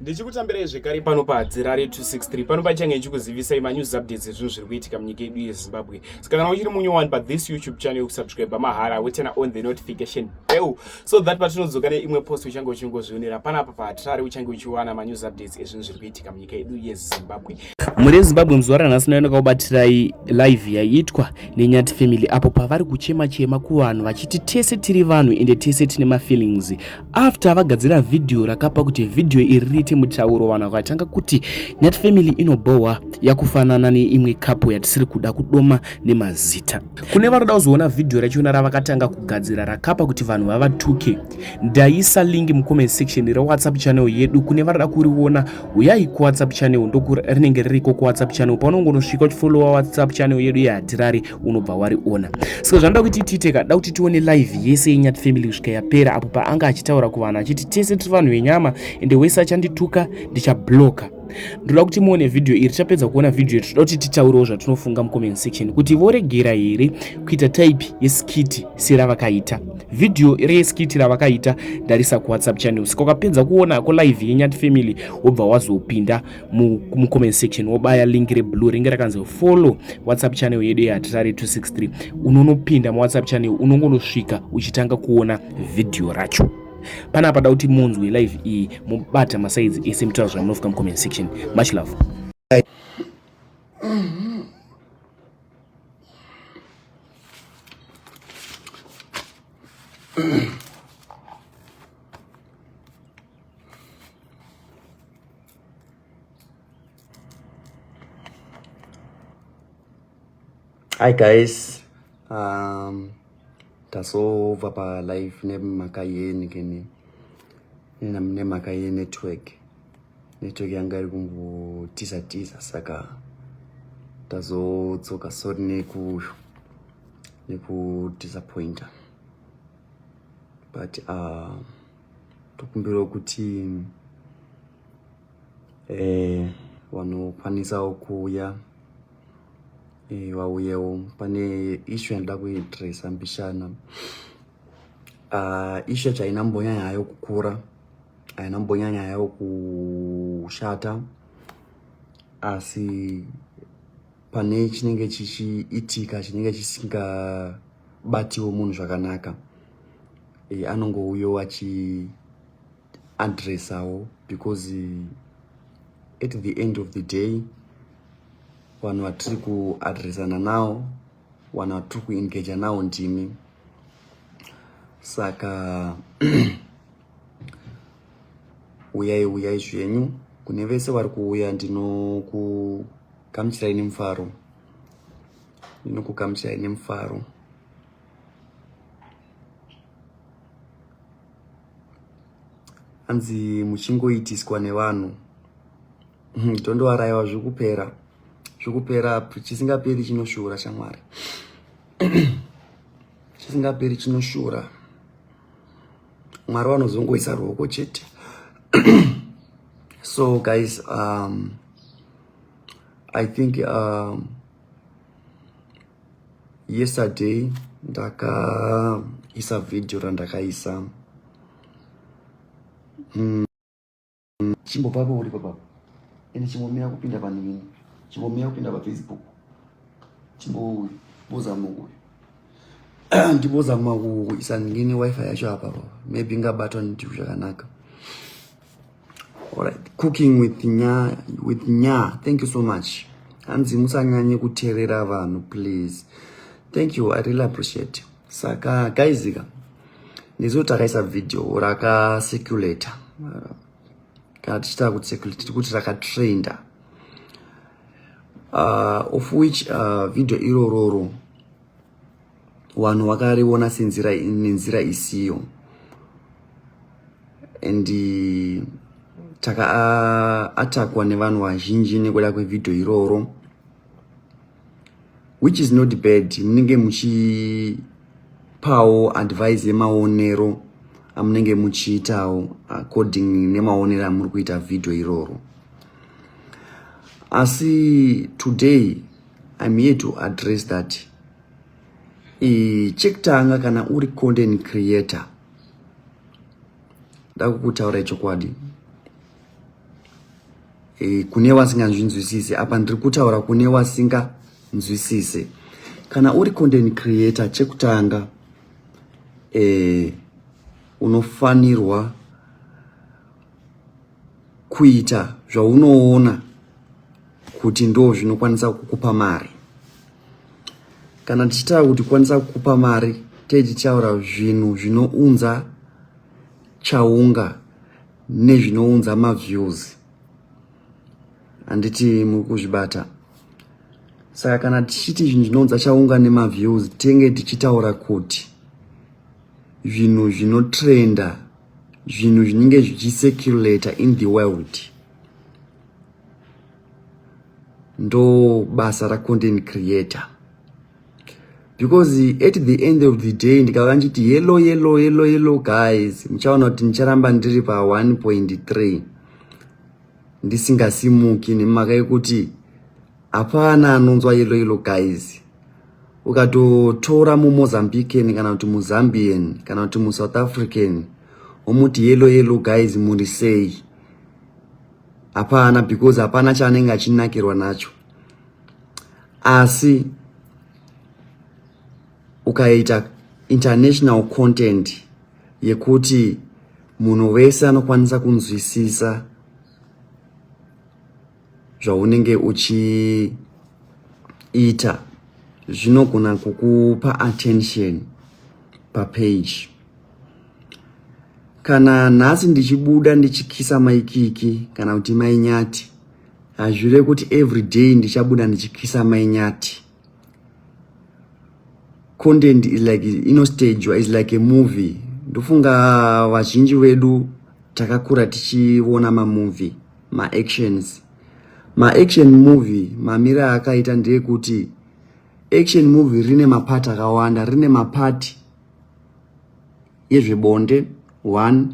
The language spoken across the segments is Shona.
Ndichikutambirai zvekare pano paDzirare 263 pano pachange ichikuzivisai manews updates ezvinhu zviri kuitika munyika yedu yeZimbabwe. Saka kana uchiri munyowani pathis YouTube channel kusubscribe mahara wetana on the notification bell so that patinodzoka neimwe post uchange uchingozvionera panapa paDzirare uchange uchiwana manews updates ezvinhu zviri kuitika munyika yedu yeZimbabwe. Muri Zimbabwe muzuva ranhasi naenda kubatirai live yaiitwa neNyati Family apo pavari kuchema kuvanhu vachiti tese tiri vanhu ende tese tine mafeelings. After vagadzira video rakapa kuti video iri riite mutauro vanhu vakatanga kuti Nyati Family inobohwa yakufanana neimwe kapo yatisiri kuda kudoma nemazita. Kune vari kuda kuzoona video rachona ravakatanga kugadzira rakapa kuti vanhu vavatuke, ndaisa link mucomment section reWhatsApp channel yedu. Kune vari kuda kuriona uyai kuWhatsApp channel rinenge ririko kuWhatsApp channel paunongonosvika uchifollowa WhatsApp channel yedu yaDzirare unobva wariona. Saka zvanoda kuti tiite kada kuti tione live yese yeNyati Family kusvika yapera apo paanga achitaura kuvanhu achiti tese tiri vanhu venyama ende wese achandituka ndichabloka. Ndoda kuti muone video iri. Tichapedza kuona video iri toda kuti titaurewo zvatinofunga mucomment section kuti voregera here kuita type yeskiti seravakaita. Video reskiti ravakaita ndarisa kuWhatsApp channel. Saka ukapedza kuona ko live yeNyati Family wobva wazopinda mucomment section wobaya link reblue ringe rakanzi follow WhatsApp channel yedu yaDzirare 263. Unonopinda muWhatsApp channel unongonosvika uchitanga kuona video racho. Panapa da kuti munzwe live iyi mubata masaizi ese mutaura zvamunofika mucomment section. Much love. Hi guys, tasova pa live nemakayeni keni nemakayeni network yanga iri kungotisa saka tazodzoka sorry neku disappointa, but tokumbira kuti vanokwanisa kuuya wauyewo. Pane issue yandoda kuidresa mbishana. Issue chaina mbonyanya yayo kukura, aina mbonyanya yayo kushata, asi pane chinenge chichiitika chinenge chisingabatiwo munhu zvakanaka, anongouyo achiadresawo, because at the end of the day vanhu vatiri kuadresana nawo, vanhu vatiri kuengage nawo ndimi. Saka uyai zvenyu. Kune vese vari kuuya ndinokugamuchirai nemufaro. Hanzi muchingoitiswa nevanhu tondovaraiwa zvikupera chisingaperi chinoshura shamwari. Chisingaperi chinoshura. Mwari vanozongoisa ruoko chete. So guys, I think yesterday ndakaisa video randakaisa chimbo papo uri papo ene chimbomira kupinda panini, chimbomira kupinda paFacebook, chimbozama ndibozama kuisa ngini wifi yacho apa, maybe ngabatwa ndicho zvakanaka. Alright, cooking with nya. Thank you so much. Hanzi musanyanye kuterera vanhu please. Thank you, I really appreciate. Saka guys, nizo takaisa video raka circulator. Katichita kuti circulate kuti raka trenda. Of which video irororo vanhu vakariona nenzira isiyo, and atakwa nevanhu vazhinji nekuda kwevideo iroro, which is not bad. Munenge muchipawo advice yemaonero amunenge muchiitawo according nemaonero amuri kuita video iroro. Asi today I'm here to address that. Chekutanga kana uri content creator, ndakukutaura chokwadi. kune vasinganzwisisi. Apa ndiri kutaura kune vasinganzwisisi. Kana uri content creator, chekutanga unofanirwa kuita zvaunoona kuti ndo zvinokwanisa kukupa mari. Kana tichitaura kuti kwanisa kukupa mari, tichitaura zvinhu zvinounza chaunga nezvinounza maviews. Handiti muri kuzvibata. Saka kana tichiti zvinhu zvinounza chaunga nemaviews, tenge tichitaura kuti zvinhu zvinotrenda, zvinhu zvinenge zvichiseculator in the world, ndo basa ra content creator. Because at the end of the day, ndikava nchiti yellow guys, mchaona kuti nicharamba ndiri pa 1.3 ndisingasimuki, nemaka yekuti hapana anonzwa yellow guys. Ukatotora Mozambican kana kuti Mozambian kana kuti South African omuti yellow guys muri sei, hapana, because hapana chanenge achinakirwa nacho. Asi ukaita international content yekuti munhu wese anokwanisa kunzwisisa zvaunenge uchiita, zvinogona kukupa attention pa page. Kana nhasi ndichibuda ndichikisa maikiki kana kuti mainyati, hazvire kuti everyday ndichabuda ndichikisa mainyati. Content is like inostage, is like a movie. Ndofunga vazhinji vedu takakura tichiona movie, actions. Action movie mamira akaita ndeyekuti action movie rine mapart akawanda. Rine mapart yezvebonde 1,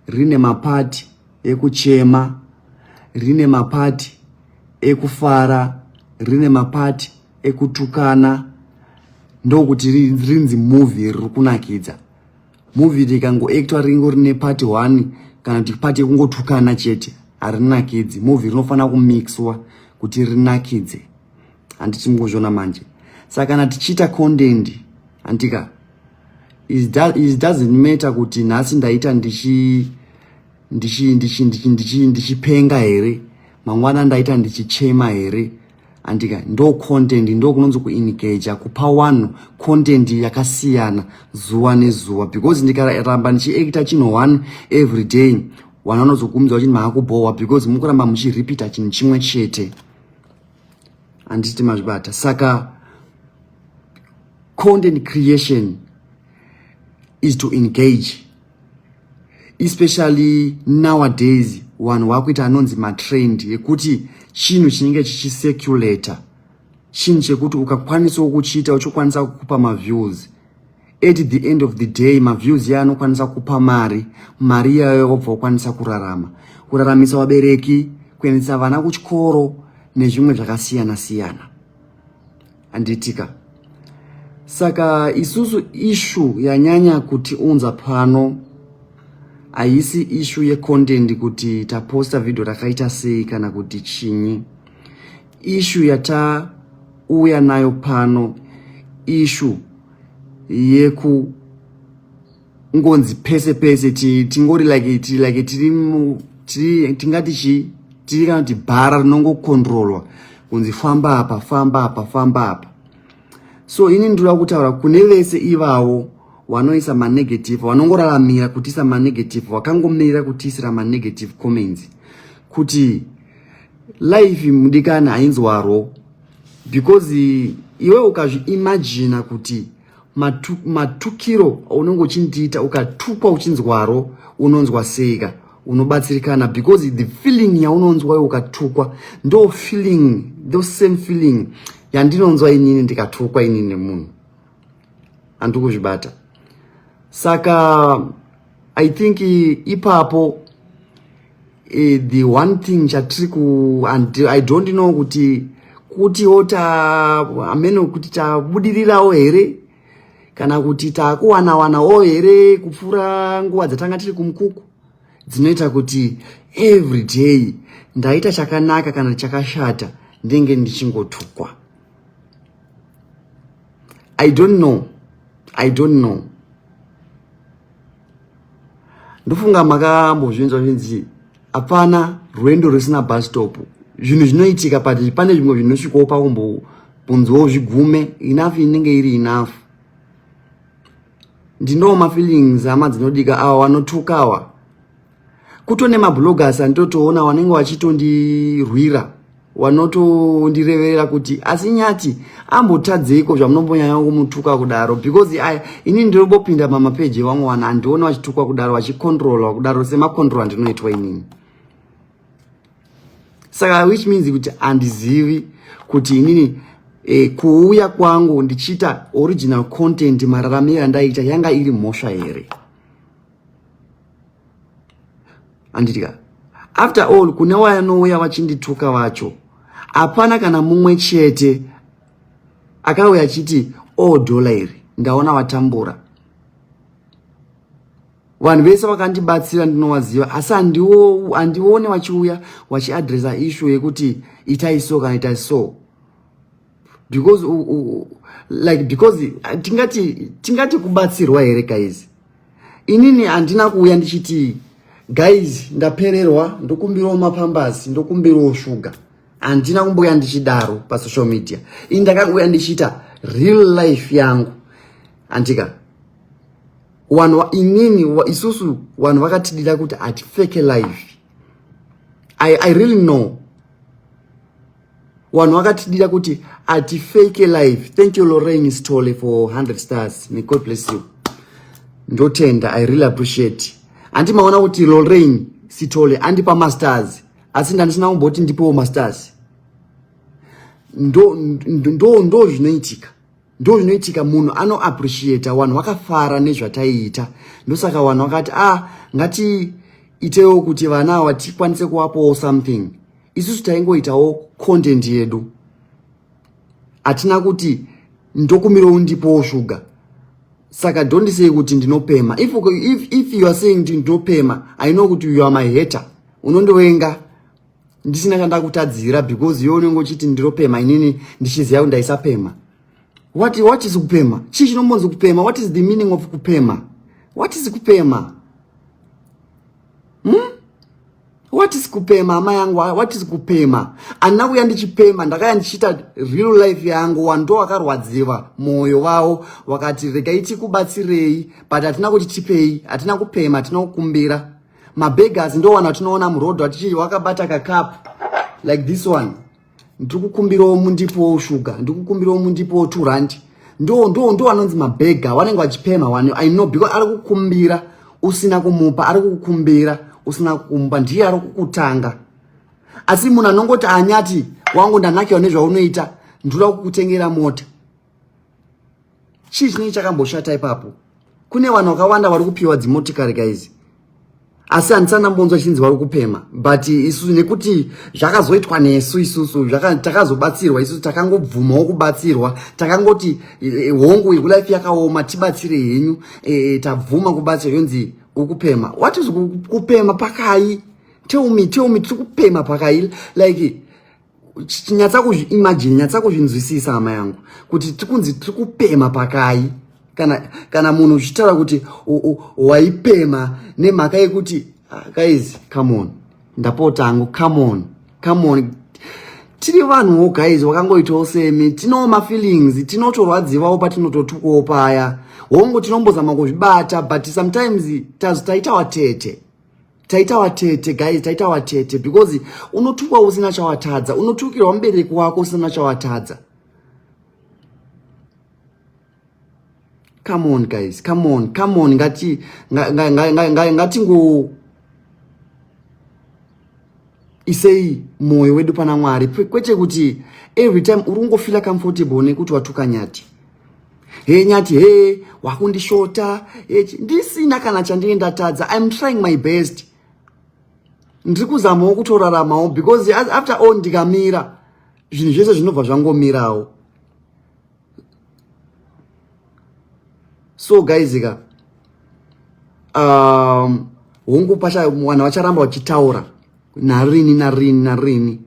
rine mapart ekuchema, rine mapart ekufara, rine mapart ekutukana. Ndokuti rinzi movie riri kunakidza. Movie rikangoactwa ringo rine part 1 kana kuti part yekungotukana chete, harinakidzi. Movie rinofana kumixwa kuti rinakidze. Handiti mungozviona manje. Saka kana tichiita content, handika, it doesn't matter kuti nhasi ndaita ndichipenga here, mangwana ndaita ndichichema here. Andika, ndo content, ndo kunonzo kuengage, kupa wanhu content yakasiyana zuwa nezuwa. Because ndikaramba ndichiacta chinhu 1 every day, wanhu vanozokuudza kuti maakubowa because mukuramba muchirepeata chinhu chimwe chete. Handiti mazvibata. Saka content creation is to engage, especially nowadays. Wanhu vakuita anonzi matrend yekuti chinhu chinenge chichiseculator, chinhu chekuti ukakwanisa kuchiita uchokwanisa kukupa maviews. At the end of the day, maviews ya anokwanisa kukupa mari. Mari yayo obva ukwanisa kuraramisa vabereki, kuendesa vana kuchikoro nezvimwe zvakasiyana siyana. Handitika. Saka isusu issue yanyanya kuti unza pano haisi issue ye content kuti taposta video rakaita sei kana kuti chinyi. Issue yata uya nayo pano issue yeku ngonzi pese tingori like tingati tiri kana kuti bhara rinongo controlwa kunzi famba apa. So ini ndira kutaura kune vese ivavo wanoisa negative, wanongoraramira kutisa negative, wakangomirira kutisira negative comments, kuti life mudikana hainzwaro. Because iwe ukazviimagina kuti matukiro unongo uchindiita ukatukwa uchinzwaro, unonzwa seika, unobatsirikana. Because the feeling yaunonzwa ukatukwa ndo feeling, those same feeling yandinonzwa inini ndikatukwa inini nemunhu. Handikuzvibata. Saka I think ipapo the one thing chatiri and I don't know kuti ameno kuti tabudirirawo here kana kuti takuwana here kupfura nguva dzatanga tiri kumukuku, dzinoita kuti every day ndaita chakanaka kana chakashata ndenge ndichingotukwa. I don't know. Ndofunga makambozvinzwa zvinzi hapana rwendo rusina bus stop. Zvinhu zvinoitika pati pane zvimwe zvinosvikawo pakumbobvunzwawo zvigume. Enough inenge iri enough. Ndinowo mafeelings ama dzinodika awa wanotukawa. Kutone mabloggers andotoona wanenge wachitondirwira, wanotondireverera kuti asi Nyati ambotadzeiko zvamunombonyanya kumutuka kudaro, because ini ndirobopinda pamapeji vamwe wana andiona wachitukwa kudaro, wachikontrolwa kudaro semakontrol andinoitwa inini. Saka which means kuti andizivi kuti inini kuuya kwangu ndichita original content mararamiro andaita yanga iri mhosva here. Anditika after all kune wayanouya vachindituka vacho hapana kana mumwe chete akauya achiti dollar iri ndaona watambura. Vanhu vese vakandibatsira ndinowaziva, asi andione vachiuya vachiadresa issue yekuti itai so kana itai so. Because tingati kubatsirwa here guys. Inini handina kuuya ndichiti guys ndapererwa ndokumbirawo mapambasi ndokumbirawo shuga. Handina kumboya ndichidaro pasocial media. Ini ndakangoya ndichita real life yangu. Antika inini isusu vanhu vakatidira kuti ati fake life. I really know. Vanhu vakatidira kuti ati fake life. Thank you Lorraine Stole for 100 stars. May God bless you. Ndotenda, I really appreciate. Andi maona kuti Lorraine Sitole andipa masters. Asi ndandisina kumboti ndipowo masters. Ndo zvinoitika. Ndo zvinoitika munhu ano appreciate vanhu vakafara nezvataiita. Ndosaka vanhu vakati ngati itewo kuti vana vatikwanise kuvapawo something. Isusu taingoitawo content yedu. Atina kuti ndokumirawo ndipowo shuga. Saka don't say kuti ndinopema. If you are saying ndinopema, I know kuti you are my hater. Unondowenga ndisina kanda kutadzira because you only ngochiti ndinopema inini ndichiziva kuti ndaisapema. What is kupema? Chichi chinombonzi kupema. What is the meaning of kupema? What is kupema? What is kupema ama yangu? What is kupema? Anakuya ndichipema, ndakaya ndichita real life yangu, wando wakarwadziwa moyo wao wakati regaiti kubatsirei, but atina kuti tipei, atina kupema, atina kukumbira. Mabeggars ndo wana tunaona muroad watichi wakabata kakapu like this one. Ndikukumbirawo mundipo sugar, ndikukumbirawo mundipo 2 rand. Ndo wanonzi mabeggar, wanenge wachipema I know because ari kukumbira usina kumupa, ari kukumbira usina kumba, ndiye ari kukutanga. Asi munhu anongoti Anyati wangu ndanakiwa nezvaunoita, ndinoda kukutengera mota. Chii chinenge chakamboshata ipapo? Kune vanhu vakawanda vari kupiwa dzimotikari guys. Asi handisana mbonzwa chinzi vari kupema, but isusu nekuti zvakazoitwa nesu isusu takazobatsirwa, isusu takangobvumawo kubatsirwa, takangoti hongu life yakaoma tibatsire henyu, tabvuma kubatsirwa yonzi ukupema. What is kupema pakai? Tell me tiri kupema pakai? Like nyatsa kuzviimagine, nyatsa kuzvinzwisisa hama yangu kuti tikunzi tiri kupema pakai. Kana munhu uchitaura kuti waipema nemhaka yekuti guys come on, ndapota angu come on. Tiri vanhuwo guys wakangoitawo semi, tinowo mafeelings, tinotorwadziwawo patinototukawo paya. Hongu tinombozama kuzvibata, but sometimes taita watete guys, taita watete because unotukwa usina chawatadza, unotukirwa mubereki wako usina chawatadza. Come on guys, come on, ngati isei moyo wedu pana Mwari, kwete kuti every time urungofila comfortable nekuti watuka Nyati. Nyati wakundishota, ndisina kana chandinenda tadza. I'm trying my best. Ndiri kuzamawo kutoraramawo because after all ndikamira zvinhu zvese zvinobva zvangomirawo. So guys, hongu pasha vanhu vacharamba vachitaura narini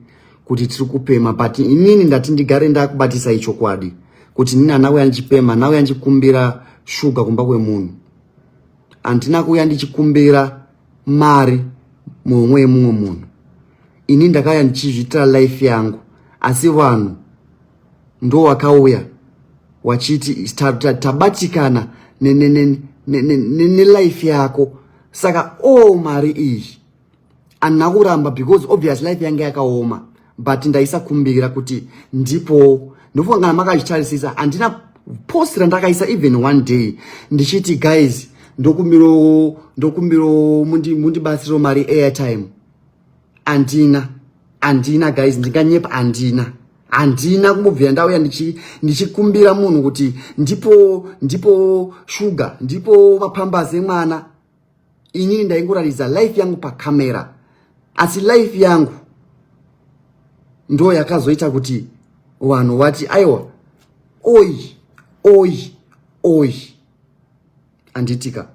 kuti tiri kupema, but inini ndati ndigare ndakubatisa ichokwadi kuti nini anauya ndichipema, nauya ndichikumbira shuga kumba kwemunhu, handina kuuya ndichikumbira mari mumwe munhu. Ini ndakauya ndichizviitira life yangu, asi vanhu ndo wakauya wachiti tabatikana ne life yako. Saka mari iyi andina kuramba because obvious life yangu yakaoma, but ndaisakumbira kuti ndipo ndofungana makazvitarisisa. Handina post randakaisa even one day ndichiti guys ndokumbiro mundibatsiro mari airtime. Andina guys, ndinganyepa handina kumubvira ndauya ndichikumbira munhu kuti ndipo shuga, ndipo mapambazi emwana. Inini ndaingoratidza life yangu pakamera, asi life yangu ndo yakazoita kuti vanhu vati aiwa oi anditika.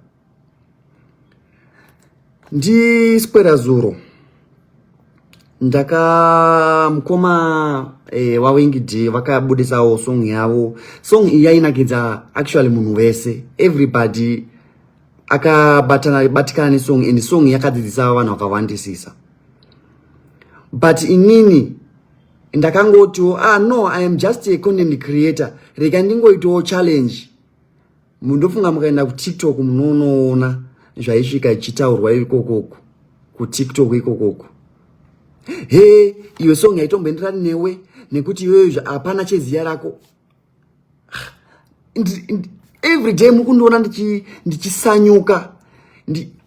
Ndiswera zuro mukoma waWingD vakabudisawo song yavo. Song iyi yainakidza actually munhu wese, everybody akabatikana nesong, and song yakadzidzisa vanhu vakawandisisa. But inini ndakangoti no, I am just a content creator, rega ndingoitawo challenge. Mundofunga mukaenda kuTikTok munoona zvaisvika ichitaurwa ikokoko kuTikTok ikokoko. Iwe song yaitomboenderani newe nekuti iwewe hapana cheziya rako. Every day mukundiona ndichisanyuka,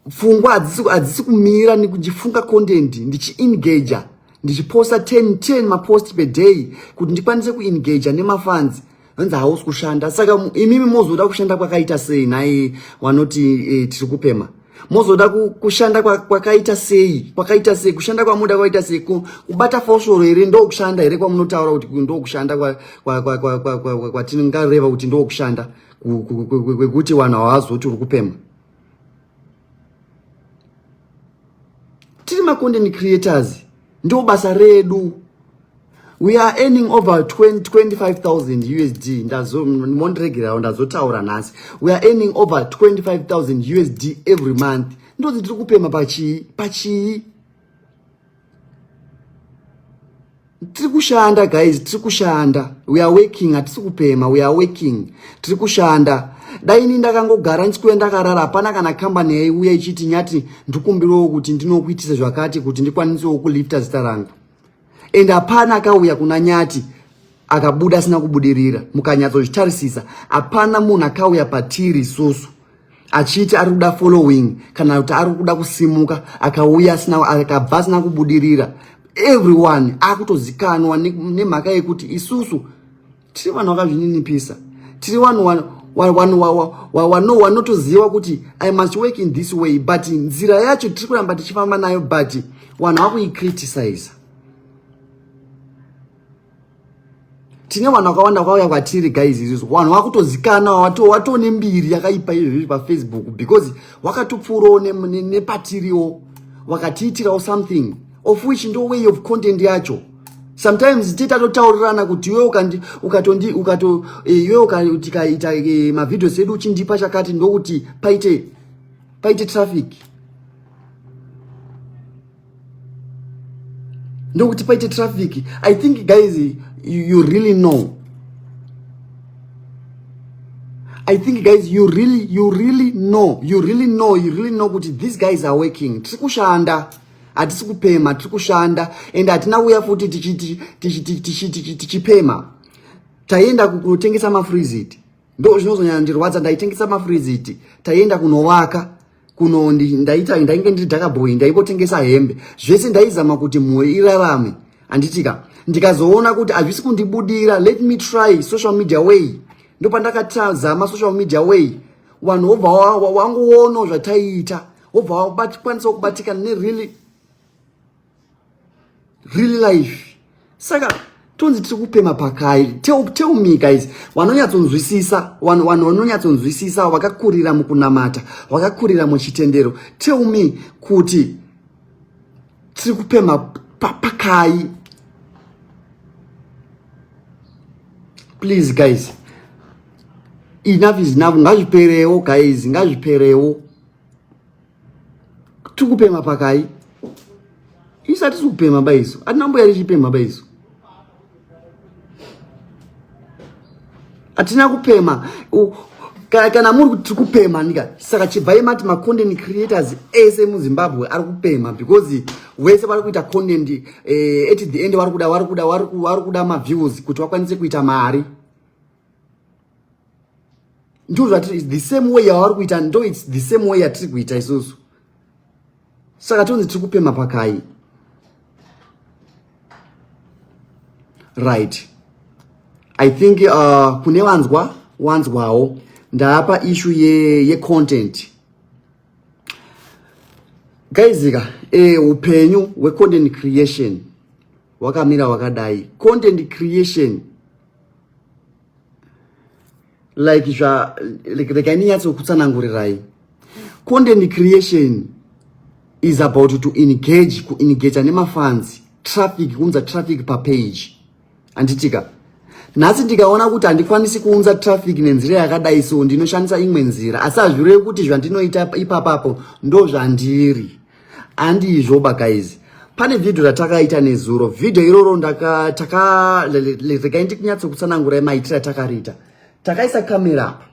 pfungwa hadzisi kumira ndichifunga content, ndichiengager, ndichiposta 10 mapost per day kuti ndikwanise kuengager nemafans. Hanzi hausi kushanda. Saka imimi mozoda kushanda kwakaita sei nai wanoti tiri kupema? Mozoda kushanda kwakaita sei? Kushanda kwamuda kwakaita sei? Kubata foshoro here ndo kushanda here kwamunotaura kuti ndo kushanda kwatingareva kuti ndo kushanda kwekuti vanhu havazoti uri kupema. Tiri ma-content creators, ndo basa redu. We are earning over 25,000 USD. Ndazotaura nhasi. We are earning over 25,000 USD every month. Ndozi tiri kupema pachi. Tiri kushanda guys, tiri kushanda. We are working, hatisi kupema, we are working. Tiri kushanda. Daini ndakangogara ndichikuenda ndakarara, hapana kana company yaiuya ichiti nyati ndikumbirawo kuti ndinokuitisa zvakati kuti ndikwanisewo kulifta zita rangu. And hapana akauya kuna nyati akabuda asina kubudirira. Mukanyatsozvitarisisa, hapana munhu akauya patiri isusu achiti ari kuda following kana kuti ari kuda kusimuka akauya akabva asina kubudirira. Everyone akutozikanwa nemhaka yekuti isusu tiri vanhu vakazvininipisa, tiri vanhu wanotoziva kuti I must work in this way, but nzira yacho tiri kuramba tichifamba nayo, but vanhu vakuicriticize. Tine vanhu vakawanda vakauya kwatiri guys, izvozvo vanhu vakutozikana, watone mbiri yakaipa izvozvo paFacebook because wakatopfuurawo nepatiriwo wakatiitirawo something of which ndo way of content yacho. Sometimes titatotaurirana kuti iwe tikaita mavideos edu uchindipa chakati ndokuti paite traffic, ndokuti paite traffic. I think guys you really know. I think guys you really know kuti these guys are working. Tiri kushanda, hatisi kupema, tiri kushanda, and hatina uya futi tichipema. Taenda kutengesa mafreezit, ndo zvinozonyanya ndirwadza. Ndaitengesa mafreezit, taenda kunovaka kuno ndainge ndiri Dhakaboy, ndaipotengesa hembe, zvese ndaizama kuti mhuri irarame. Anditika ndikazoona kuti hazvisi kundibudira, let me try social media way. Ndo pandakatazama social media way, vanhu vobva wangoona zvataita, vobva wakwanisa kubatikana ne real life. Saka tonzi tiri kupema pakai. Tell me guys, vanonyatsonzwisisa, vanhu vanonyatsonzwisisa, vakakurira mukunamata, vakakurira muchitendero, tell me kuti tiri kupema pakai. Please guys, enough is enough. Ngazviperewo guys, ngazviperewo. Tiri kupema pakai. Isati tiri kupema baiso. Atinambo yari chipema baiso. Atina kupema. Kana muri kuti kupema nika. Saka chibva mati ma content creators ese muZimbabwe ari kupema because wese vari kuita content at the end vari kuda ma views kuti vakwanise kuita mari. Ndo zvati the same way yavari kuita ndo it's the same way yatiri kuita isusu. Saka tonzi tiri kupema pakai. Right. I think kune wanzwawo ndapa issue ye content. Guys, upenyu we content creation wakamira wakadai. Content creation like rekaninyatso kutsanangurirai. Content creation is about to engage nema fans, traffic, kunza traffic per page. Anditika nhasi ndikaona kuti handikwanisi kuunza traffic nenzira yakadai so ndinoshandisa imwe nzira, asi hazvireve kuti zvandinoita ipapapo ndo zvandiri. Handizvoba guys. Pane video ratakaita nezuro. Video iroro regai ndikunyatso kutsanangurai maitiro atakaita. Takaisa kamera apa.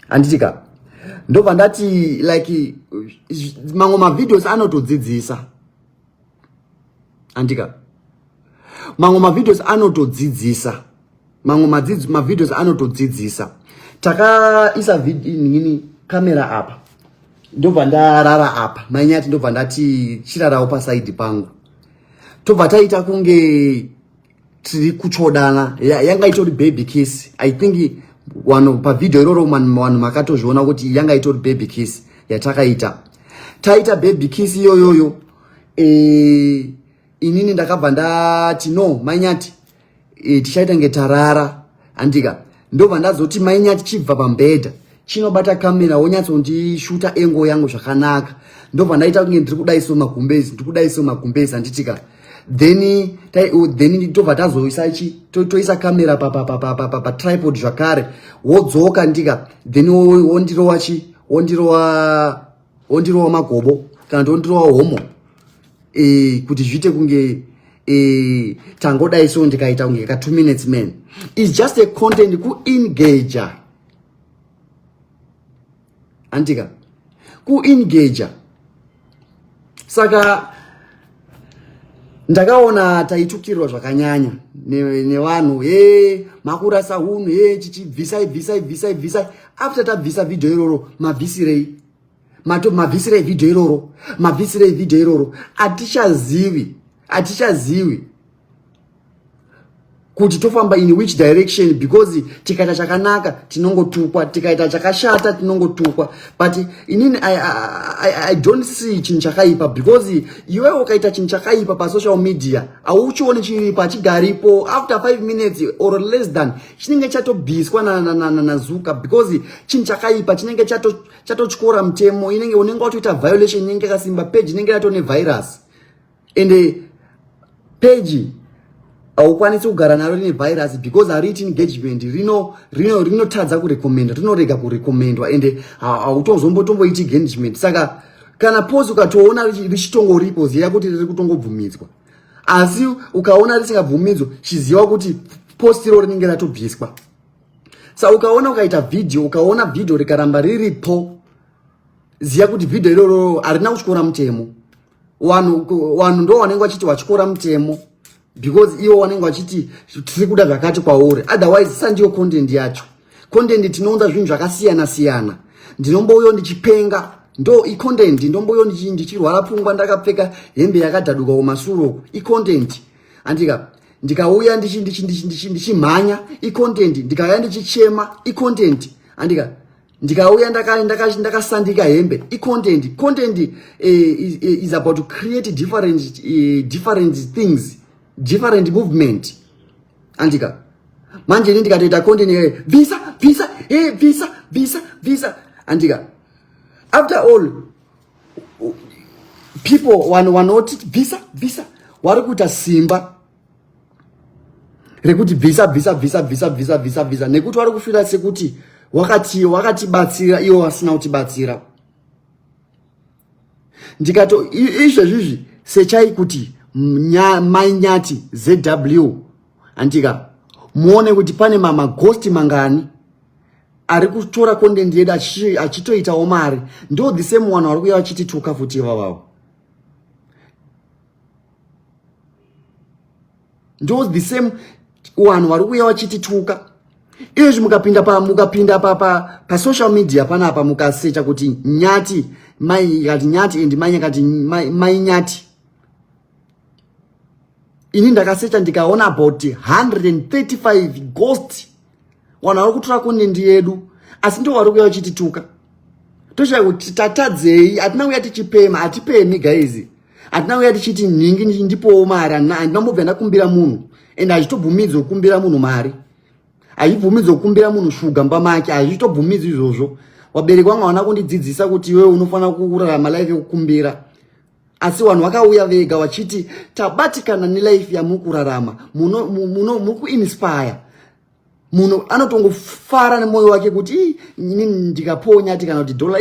Handitika ndobva ndati like mamwe mavideos anotodzidzisa. Handika mamwe mavideos anotodzidzisa. Mavideos anotodzidzisa. Takaisa nini kamera apa. Ndobva ndarara apa. Manyati ndobva ndati chirarawo paside pangu. Tobva taita kunge tiri kuchodana. Yanga itori baby kiss. I think pa video iroro vanhu makatozviona kuti yanga itori baby kiss yatakaita. Taita baby kiss iyoyoyo. Inini ndakabva ndati no Manyati tichaita ngetarara. Andika ndobva ndazoti Manyati chibva pambedha chinobata kamera wonyatso ndishuta engo yangu zvakanaka. Ndobva ndaita kunge ndiri kudaiso magumbezi anditika. Then tobva tazoisa toisa kamera pa tripod zvakare wodzoka ndika. Then wondirowa magobo kana wondirowa homo. Kuti zviite kunge tangodai so ndikaita kunge ka 2 minutes man. It's just a content ku engage. Antika ku engage. Saka ndakaona taitukirwa zvakanyanya nevanhu makurasa hunhu chichibvisai. After tabvisa video iroro mabvisirei video iroro atichazivi kuti tofamba in which direction because tikaita chakanaka tinongotukwa, tikaita chakashata tinongotukwa. But inini I don't see chinhu chakaipa because iwe ukaita chinhu chakaipa pa social media auchioni chiripa chigaripo after 5 minutes or less than chinenge chatobviswa na Zuka because chinhu chakaipa chinenge chatotyora mutemo. Unenge watoita violation inenge yakasimba, page inenge yatone virus and page haukwanisi kugara naro rine virus because hariti engagement rinotadza kurekomenda, rinorega kurekomendwa and hautozombotomboiti engagement. Saka kana post ukatoona richitongoripo ziva kuti riri kutongobvumidzwa, asi ukaona risingabvumidzwa chiziva kuti post iro rinenge ratobviswa. Saka ukaona ukaita video, ukaona video rikaramba riripo ziva kuti video iroro harina kutyora mutemo. Vanhu ndo vanenge vachiti vatyora mutemo because iwo vanenge vachiti tiri kuda zvakati kwauri, otherwise sandiyo content yacho. Content tinounza zvinhu zvakasiyana. Ndinombouyo ndichipenga ndo i-content. Ndomboyo ndichirwara pfungwa ndakapfeka hembe yakadhaduka kumasuro i-content. Andika ndikauya ndichimhanya i-content, ndikauya ndichichema i-content. Andika ndikauya ndakasandika hembe i-content. Content is about to create different things, different movement. Andika manje ndikatoita content visa. Andika after all people wanoti visa wari kuita simba rekuti visa nekuti wari kufira sekuti wakatibatsira iwo wasina kutibatsira. Ndikato izvezvizvi sechai kuti mainyati ZW andika muone kuti pane maghost mangani ari kutora content yedu achitoitawo mari. Ndo the same one vari kuuya vachitituka futi ivavavo. Ndo the same one vari kuuya vachitituka. Izvi mukapinda pa social media panapa mukasecha kuti nyati mai kati nyati and mai kati mai nyati. Ini ndakasecha ndikaona about 135 ghost wana vari kutora content yedu asi ndo vari kuuya vachitituka. Tosha kuti tatadzei atina kuuya tichipema atipemi guys. Atina kuuya tichiti ningi ndipowo mari andinambobva ndakumbira munhu and achitobvumidzwa kukumbira munhu mari. Aibvumidzwa kukumbira munhu shuga mbamake achitobvumidzwa izvozvo. Wabereki wangu wana kundidzidzisa kuti wewe unofana kurarama life yekukumbira. Asi vanhu vakauya vega vachiti tabatikana nelife yamukurarama muku inspire. Munhu anotongofara nemoyo wake kuti ini ndikaponya kana kuti dola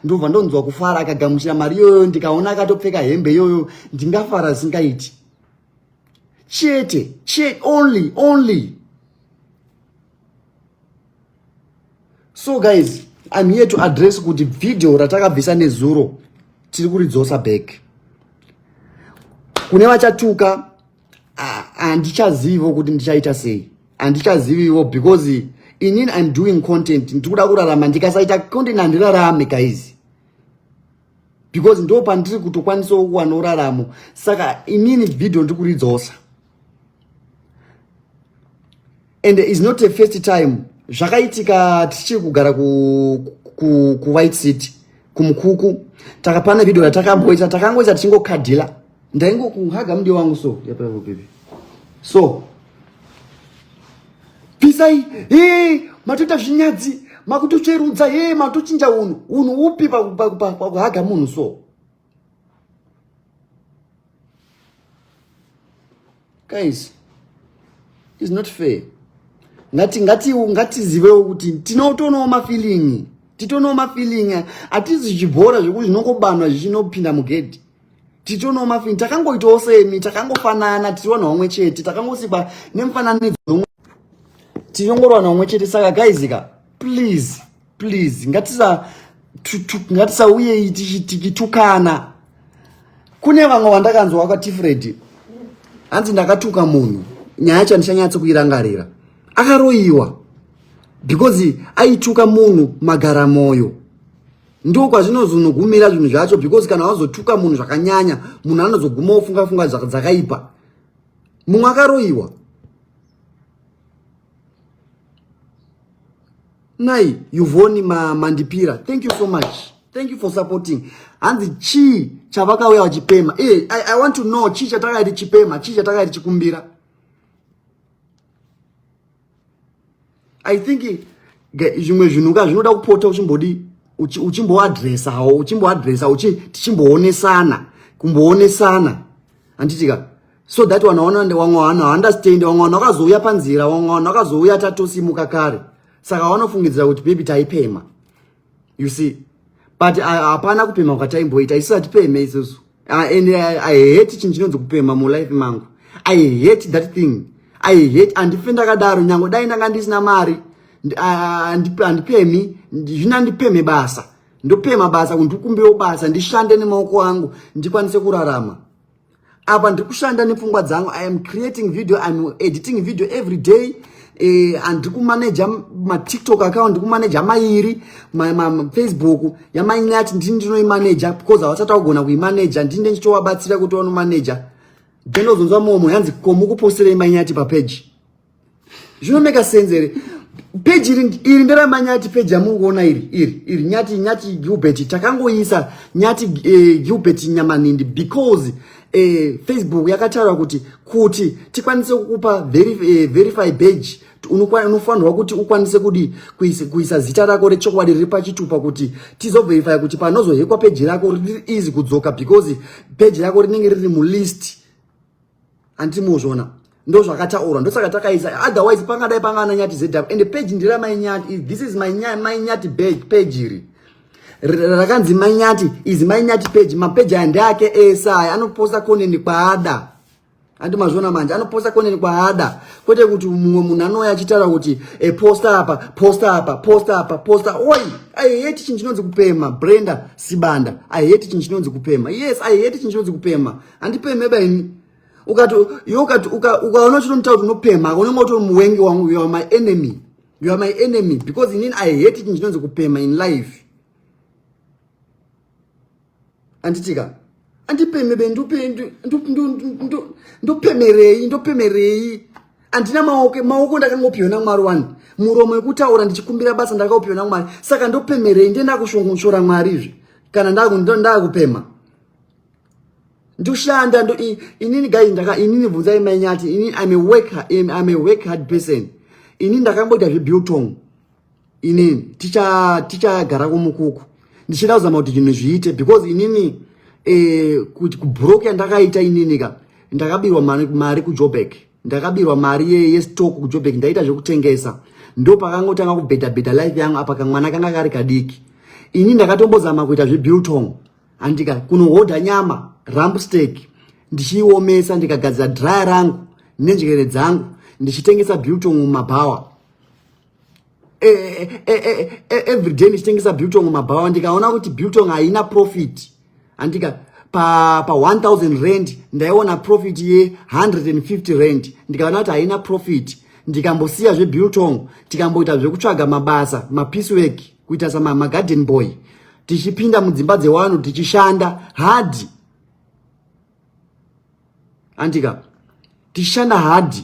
ndobva ndonzwa kufara akagamuchira mari yoyo ndikaona akatopfeka hembe yoyo ndingafara zingaiti. Chete only. So guys, I'm here to address kuti video ratakabvisa nezuro tiri kuridzosa back. Kune vachatuka handichazivo kuti ndichaita sei. Handichaziviwo because inini I'm doing content ndikuda kurarama. Ndikasaita content handirarame guys. Because ndo pandiri kutokwanisa kuwana uraramo. Saka inini video ndikuridzosa. And it's not a first time. Zvakaitika tichiri kugara ku White City kumukuku takapana video yatakamboita takangoita tichingokadhila ndaingokuhaga mudi wangu so yapapo baby so pisai matoita zvinyadzi makutocherudza matochinja unhu upi pakuhaga munhu so guys it's not fair. Ngatizivewo kuti tinotonawo mafeeling atizi chibhora zvekuti zvinongobanwa zvichinopinda mugedhi. Titonawo mafeeling takangoitawo semi takangofanana tiri vanhu vamwe chete takangosikwa nemufananidzo tinongorwa vanhu vamwe chete. Saka guysika please ngatisauye tichitukana. Kune vamwe vandakanzwa wakati Fred hanzi ndakatuka munhu nyaya yacho handichanyatswa kuirangarira. Akaroiwa because aituka munhu magara moyo. Ndo kwazvinozonogumira zvinhu zvacho because kana wazotuka munhu zvakanyanya munhu anozoguma ofunga dzakaipa. Mumwe akaroiwa. Nai Yuvoni Mandipira, thank you so much. Thank you for supporting. Hanzi chi chavakauya vachipema. I want to know chi chatakaiti chipema, chi chatakaiti chikumbira. I think zvimwe zvinhuka zvinoda kupota uchimboadressawo tichimboonesana kumboonesana handitika so that wamwe vanhu understand. Vamwe vanhu vakazouya panzira, vamwe vanhu vakazouya tatosimuka kare saka vanofungidzira kuti baby taipema. You see, but hapana kupema kwataimboita isi hatipeme isusu. And I hate chinhu chinonzi kupema mulife mangu. I hate that thing. I hate andife ndakadaro nyango dai ndanga ndisina mari andipemi zvina ndipeme basa ndopema basa kundikumbewo basa ndishande nemaoko angu ndikwanise kurarama. Apa ndikushanda nepfungwa dzangu. I am creating video, I'm editing video every day. Andikumanage ma TikTok account, ndikumanage mairi ma Facebook yamainyati ndinoimanage because awasata kugona kuimanage ndinde ndichowabatsira kuti ono manager. Ndinozonzwa momo yanzi komukupostera imanyati pa page. Zvinomeka sense ere. Page iri ndera manyati page yamukuona iri nyati Gilbert takangoisa nyati Gilbert Nyamanindi because Facebook yakataura kuti tikwanise kukupa verify badge unofanirwa kuti ukwanise kuisa zita rako rechokwadi riri pachitupa kuti tizoverify kuti panozohekwa page rako riri easy kudzoka because page rako rinenge riri mulist. Antimozvona ndo zvakataurwa ndosaka takaisa, otherwise pangadai pangana nyati ZW and page ndira mainyati. This is my nyati page iri rakanzi mainyati is mainyati page. Mapage aya ndeake esa anoposta content kwaada. Antimazvona manje anoposta content kwaada, kwete kuti mumwe munhu anouya achitaura kuti posta apa. Oi, I hate chinhu chinonzi kupema. Brenda Sibanda, I hate chinhu chinonzi kupema. Yes, I hate chinhu chinonzi kupema. Andipeme baini ukaona chinotaura kuti unopema unenge utori muwengi wangu. You are my enemy. You are my enemy because inini I hate chinhu chinonzi kupema in life. Anditika andipeme be ndopemerei. Andina maoko ndakangopiwa naMwari wani. Muromo wekutaura ndichikumbira basa ndakapiwa naMwari. Saka ndopemerei ndienda kushongonsora Mwari izvi kana ndakupema. Ndoshanda inini guys inini bvunzai mainyati. Inini I'm a work hard person. Inini ndakamboita zvebiltong. Inini tichagara kumukuku. Ndichida kuzama kuti zvinhu zviite because inini kuti kubroke yandakaita ininika ndakabirwa mari kuJoburg. Ndakabirwa mari yestock kuJoburg ndaita zvekutengesa. Ndo pakangotanga kubhedha life yangu apa kamwana kanga kari kadiki. Ini ndakatombozama kuita zvebiltong. Andika kunohodha nyama rump steak ndichiomesa ndikagadzira dry rangu nenjere dzangu ndichitengesa biltong mumabhawa. Every day ndichitengesa biltong mumabhawa. Ndikaona kuti biltong haina profit. Andika pa 1000 rand ndaiona profit ye 150 rand. Ndikaona kuti haina profit ndikambosiya zvebiltong tikamboita zvekutsvaga mabasa mapiecework kuita sama garden boy. Tichipinda mudzimba dzevanhu tichishanda hard. Andika tichishanda hard.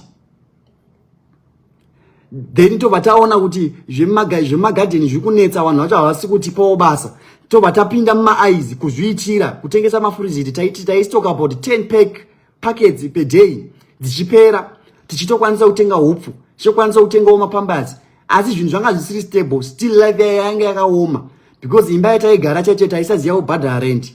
Then tobva taona kuti zvemagarden zvikunetsa vanhu vacho havasi kutipawo basa. Tobva tapinda mumaeyes kuzviitira kutengesa mafuriziti taistock about 10 packets per day. Dzichipera tichitokwanisa kutenga hupfu, tichikwanisa kutengawo mapambazi. Asi zvinhu zvanga zvisiri stable, still life yanga yakaoma because imba yataigara chaicho taisaziva kubhadhara rent.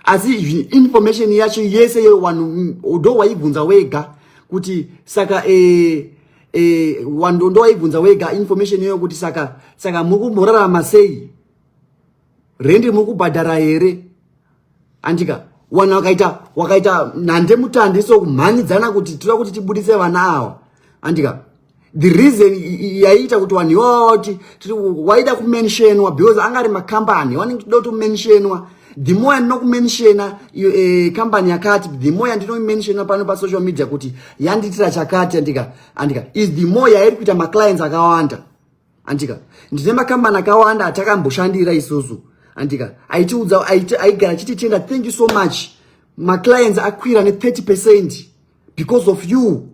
Asi information yacho yese wanhu ndo waibvunza wega kuti saka wanhu ndo waibvunza wega information iyoyo kuti saka mukumborarama sei, rendi mukubhadhara here. Andika wanhu wakaita nhande mutande so kumhanyidzana kuti toda kuti tibudise vana ava. Andika the reason yaita kuti vanhu iwawati waida kumentionwa because angari makambani wanenge toda kuti mentionwa. The more andinokumenshena company yakati, the more andinomenshena pano pa social media kuti yanditira chakati. Andika is the more yairi kuita maclients akawanda. Andika ndine makambani akawanda atakamboshandira isusu. Andika aitiudza aigara chititenda thank you so much. Maclients akwira ne 30% because of you.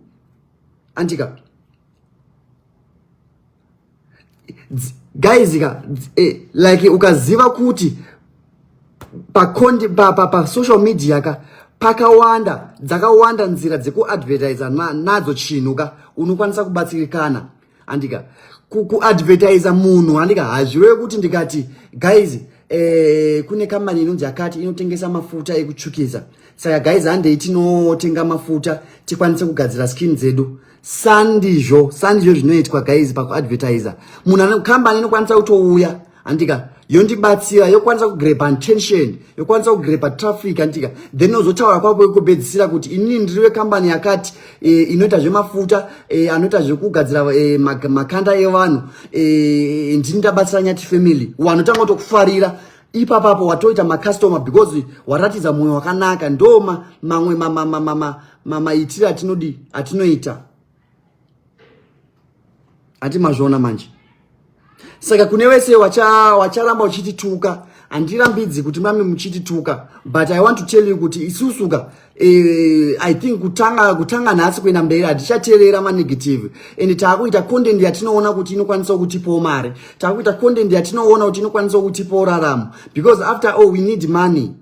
Andika guys like ukaziva kuti pa social media pakawanda dzakawanda nzira dzekuadvertisa nadzo chinuka unokwanisa kubatsirikana. Andika kuadvertisa munhu andika hazvirevi kuti ndikati guys kune company inonzi yakati inotengesa mafuta ekutsvukisa. Saka guys handei tinotenga mafuta tikwanise kugadzira skin dzedu. Sandizvo zvinoitwa guys pakuadvertisa. Munhu company inokwanisa kutouya andika yondibatsira yokwanisa kugreba attention, yokwanisa kugreba traffic. Andika then uzotaura kwapo yokupedzisira kuti inini ndiriwe company yakati inoita zvemafuta anoita zvekugadzira makanda evanhu ndindabatsira Nyati family. Wanhu tanga kutokufarira ipapapo watoita macustomer because waratidza mwoyo wakanaka. Ndo mamwe maitira atinoita. Atimazvona manje. Saka kune wese wacharamba uchitituka, andirambidzi kuti mami muchitituka, but I want to tell you kuti isusuka I think kutanga nhasi kuenda mberi hatichateerera negative and taakuita content yatinoona kuti inokwanisa kutipawo mari, taakuita content yatinoona kuti inokwanisa kutipawo raramo because after all we need money.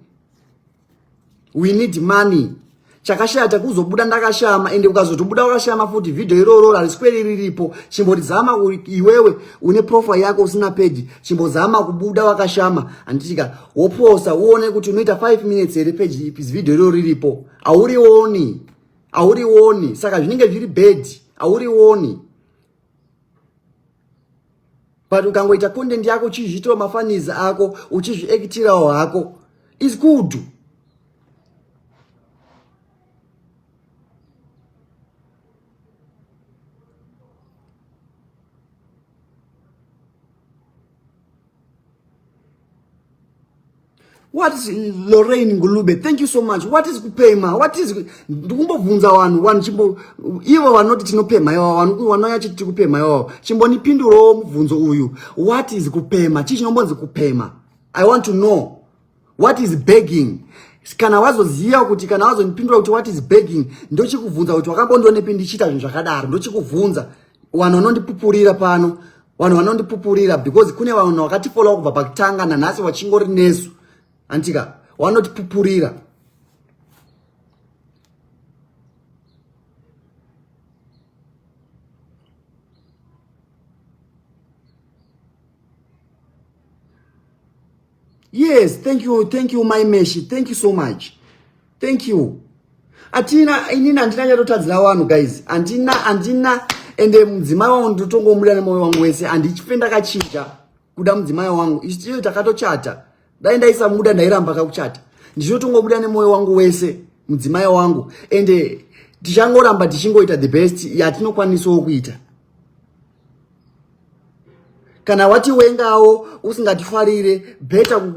We need money. Chakashata kuzobuda ndakashama ende ukazotobuda wakashama futi video iroro aliskweri riripo chimbotizama iwewe une profile yako usina page chimbozama kubuda wakashama anditika woposa uone kuti unoita 5 minutes ere page video iroro riripo aurioni saka zvinenge zviri bad aurioni. But ukangoita content yako uchizvitira mafaniza ako uchizviactirawo hako is good. What is Lorraine Ngulube? Thank you so much. What is kupema? What is ndikumbobvunza vanhu chimbo ivo vanoti tinopema ivo vanhu vanoya chiti kupema ivo chimbo nipinduro mubvunzo uyu. What is kupema? Chichi nombonzi kupema. I want to know what is begging. Kana wazoziya kuti kana wazonipindura kuti what is begging ndochikubvunza kuti wakambondonepi ndichita zvinhu zvakadaro ndochikubvunza. Vanhu vanondipupurira pano, vanhu vanondipupurira because kune vanhu vakatifollow kubva pakutanga nanhasi vachingori nesu. Antika wanotipupurira. Yes, thank you my meshi. Thank you so much. Thank you. Inina andina yatotadzira vanhu guys. Andina ende mudzimai wangu ndotongomuda nemoyo wangu wese andichipenda kachinja kuda mudzimai wangu. Ichiyo takatochata. Dai ndaisa muda ndairamba kakuchata. Ndichotongobuda nemoyo wangu wese mudzimai wangu ende tichangoramba tichingoita the best yatinokwanisawo kuita. Kana wati wengawo usingatifarire better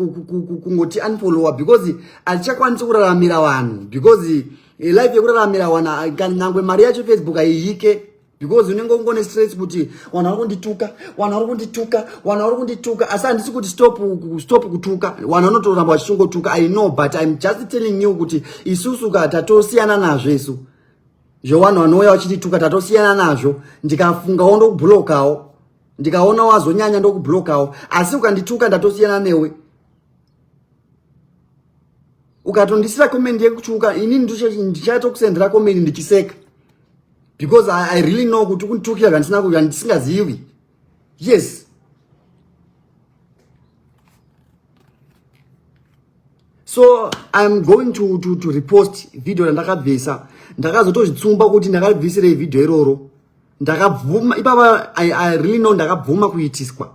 kungoti unfollow because atichakwanisa kuraramira vanhu because life yekuraramira vanhu kana mari yacho Facebook aiyike because unenge ungone stress kuti vanhu vari kundituka asi handisi kuti stop kutuka vanhu vanotoramba vachichingotuka. I know but I'm just telling you kuti isusu tatosiyana nazvo isu zvevanhu vanouya vachitituka tatosiyana nazvo. Ndikafungawo ndokublokawo ndikaona wazonyanya ndokublokawo asi ukandituka ndatosiyana newe. Ukatondisira comment yekutuka inini ndichatokusendera comment ndichiseka because I really know kuti kunditukira kandisina kuya ndisingazivi. Yes. So I'm going to repost video ndakabvisa ndakazotozvitsumba kuti ndakabvisira video iroro ndakabvuma ipapa I really know ndakabvuma kuitiswa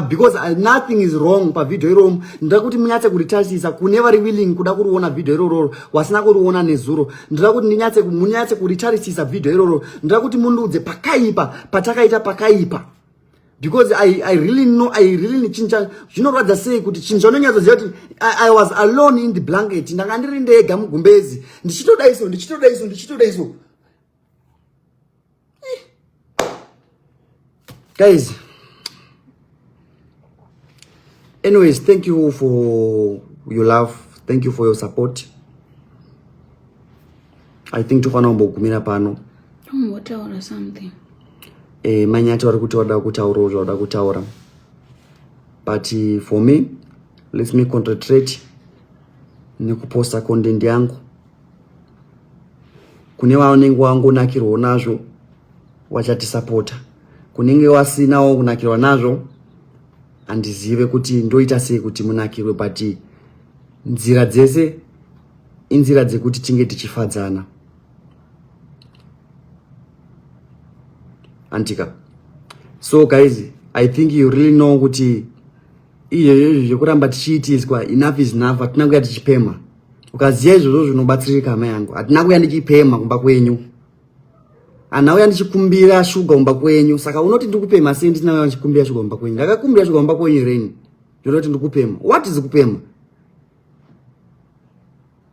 because nothing is wrong pa video iroro. Ndira kuti munyatse kuritasisa kune vari willing kuda kuriona video iroro wasina kuriona nezuro. Ndira kuti munyatse kuritarisisa video iroro. Ndira kuti mundudze pakaipa patakaita pakaipa because I really know I really need chinja zvinoradza sei kuti chinhu chinonyatsoziva kuti I was alone in the blanket ndakandiri ndega mugumbezi ndichitoda iso. Guys, anyways, thank you for your love, thank you for your support. I think tofana mbogumira pano. Wataura something. Manyati vari kuti wada kutaura zvawada kutaura. But for me, let me concentrate nekuposta content yangu. Kune vanenge wangonakirwa nazvo wachatisapota. Kunenge wasinawo kunakirwa nazvo andizive kuti ndoita sei kuti munakirwe but nzira dzese inzira dzekuti tinge tichifadzana. Antika. So guys, I think you really know kuti iyo zvekuramba tichiitiswa enough is enough. Hatina kuya tichipema. Ukaziya izvozvo zvinobatsirika hama yangu. Hatina kuya ndichipema kumba kwenyu. Anauya ndichikumbira shuga kumba kwenyu. Saka unoti ndikupema sei ndisina ndichikumbira shuga kumba kwenyu. Ndakakumbira shuga kumba kwenyu reni. Ndinoti ndikupema. What is kupema?